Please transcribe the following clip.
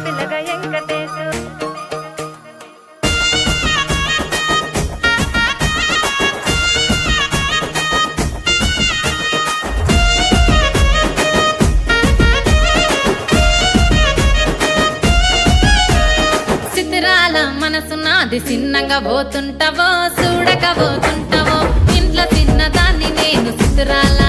పిల్లగా వెంకటేశు చిత్రాల మనసు నాది చిన్నగా పోతుంటావో చూడక పోతుంటావో ఇంట్లో చిన్నదాన్ని నేను చిత్రాల